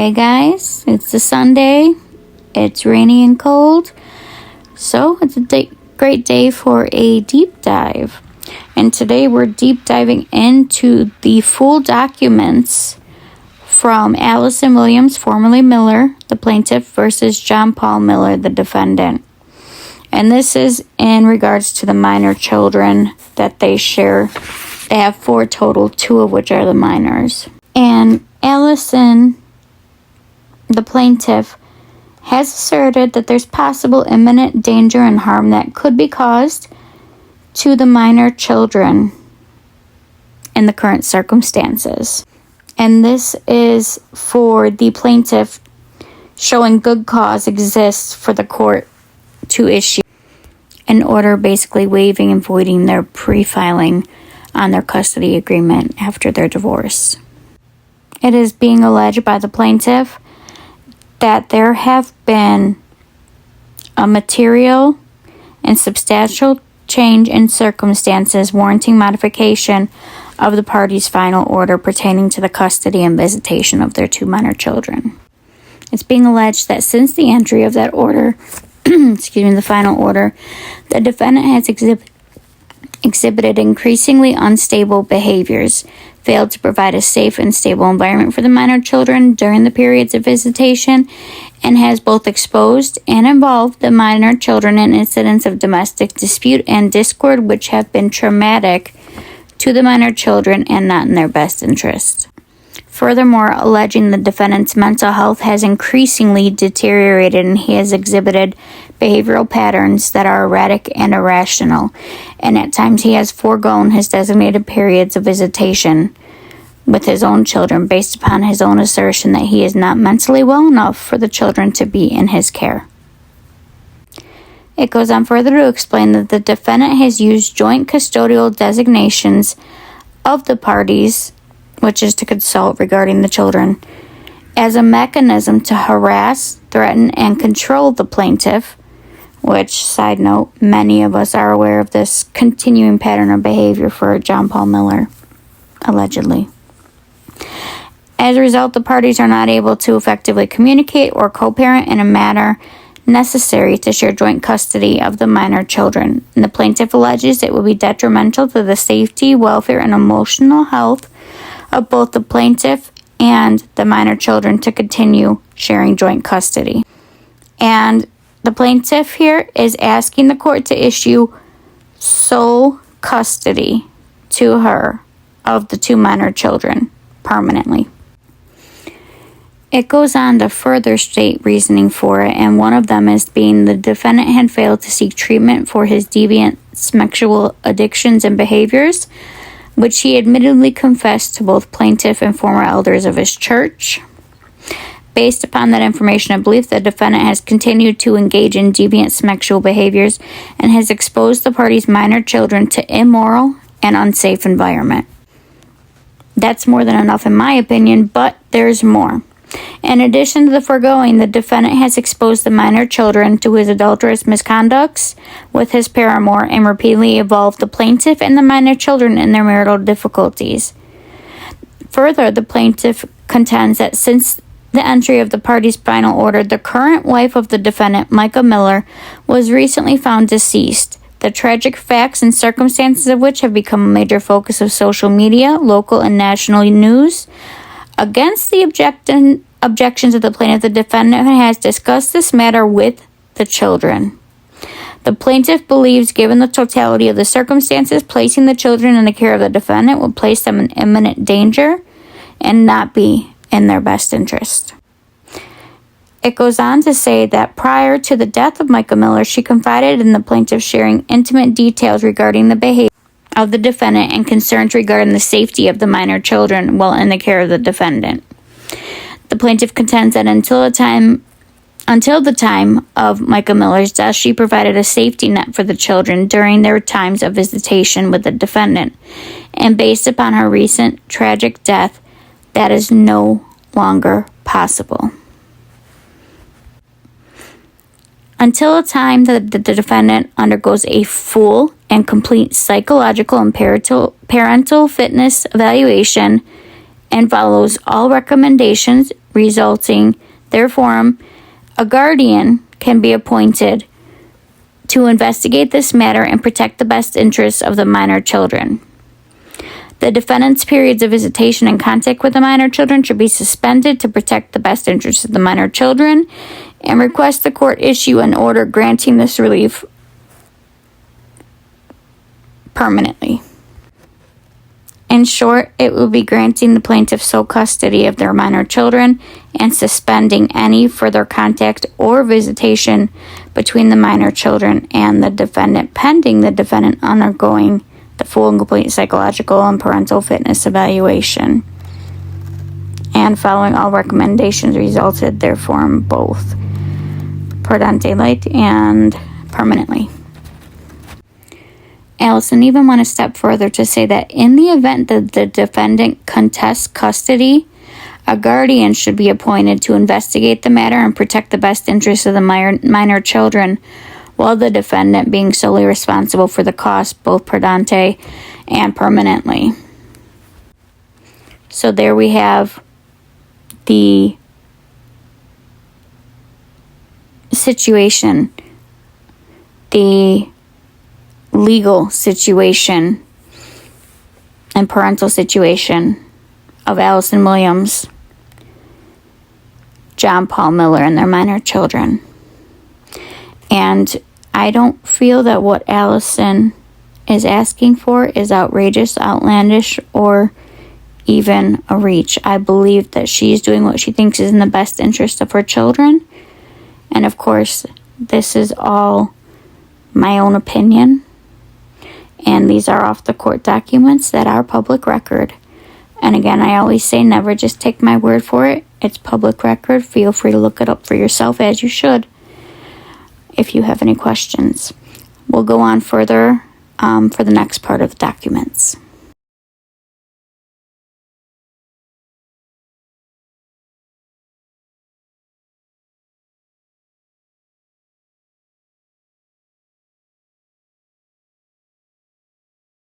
Hey guys, it's a Sunday. It's rainy and cold, so it's a great day for a deep dive. And today we're deep diving into the full documents from Alison Williams, formerly Miller, the plaintiff, versus John Paul Miller, the defendant. And this is in regards to the minor children that they share. They have 4 total, 2 of which are the minors. And Alison, the plaintiff, has asserted that there's possible imminent danger and harm that could be caused to the minor children in the current circumstances. And this is for the plaintiff showing good cause exists for the court to issue an order basically waiving and voiding their pre-filing on their custody agreement after their divorce. It is being alleged by the plaintiff that there have been a material and substantial change in circumstances warranting modification of the parties' final order pertaining to the custody and visitation of their 2 minor children. It's being alleged that since the entry of that order, the final order, the defendant has exhibited increasingly unstable behaviors, failed to provide a safe and stable environment for the minor children during the periods of visitation, and has both exposed and involved the minor children in incidents of domestic dispute and discord which have been traumatic to the minor children and not in their best interest. Furthermore, alleging the defendant's mental health has increasingly deteriorated and he has exhibited behavioral patterns that are erratic and irrational, and at times he has foregone his designated periods of visitation with his own children based upon his own assertion that he is not mentally well enough for the children to be in his care. It goes on further to explain that the defendant has used joint custodial designations of the parties, which is to consult regarding the children, as a mechanism to harass, threaten, and control the plaintiff, which, side note, many of us are aware of this continuing pattern of behavior for John Paul Miller, allegedly. As a result, the parties are not able to effectively communicate or co-parent in a manner necessary to share joint custody of the minor children. And the plaintiff alleges it will be detrimental to the safety, welfare, and emotional health of both the plaintiff and the minor children to continue sharing joint custody. And the plaintiff here is asking the court to issue sole custody to her of the 2 minor children permanently. It goes on to further state reasoning for it, and one of them is being the defendant had failed to seek treatment for his deviant sexual addictions and behaviors, which he admittedly confessed to both plaintiff and former elders of his church. Based upon that information and belief, the defendant has continued to engage in deviant sexual behaviors and has exposed the parties' minor children to immoral and unsafe environment. That's more than enough in my opinion, but there's more. In addition to the foregoing, the defendant has exposed the minor children to his adulterous misconducts with his paramour and repeatedly involved the plaintiff and the minor children in their marital difficulties. Further, the plaintiff contends that since the entry of the parties' final order, the current wife of the defendant, Micah Miller, was recently found deceased, the tragic facts and circumstances of which have become a major focus of social media, local and national news. Against the objections of the plaintiff, the defendant has discussed this matter with the children. The plaintiff believes, given the totality of the circumstances, placing the children in the care of the defendant would place them in imminent danger and not be in their best interest. It goes on to say that prior to the death of Micah Miller, she confided in the plaintiff sharing intimate details regarding the behavior of the defendant and concerns regarding the safety of the minor children while in the care of the defendant. The plaintiff contends that until the time of Micah Miller's death, she provided a safety net for the children during their times of visitation with the defendant. And based upon her recent tragic death, that is no longer possible. Until a time that the defendant undergoes a full and complete psychological and parental fitness evaluation and follows all recommendations, resulting. Therefore, a guardian can be appointed to investigate this matter and protect the best interests of the minor children. The defendant's periods of visitation and contact with the minor children should be suspended to protect the best interests of the minor children, and request the court issue an order granting this relief permanently. In short, it will be granting the plaintiff sole custody of their minor children and suspending any further contact or visitation between the minor children and the defendant, pending the defendant undergoing the full and complete psychological and parental fitness evaluation, and following all recommendations resulted therefore in both pro dante light and permanently. Alison even went a step further to say that in the event that the defendant contests custody, a guardian should be appointed to investigate the matter and protect the best interests of the minor children, while the defendant being solely responsible for the cost, both pro dante and permanently. So there we have the situation, the legal situation and parental situation of Alison Williams, John Paul Miller, and their minor children. And I don't feel that what Alison is asking for is outrageous, outlandish, or even a reach. I believe that she's doing what she thinks is in the best interest of her children. And of course, this is all my own opinion. And these are off the court documents that are public record. And again, I always say never just take my word for it. It's public record. Feel free to look it up for yourself, as you should, if you have any questions. We'll go on further for the next part of the document.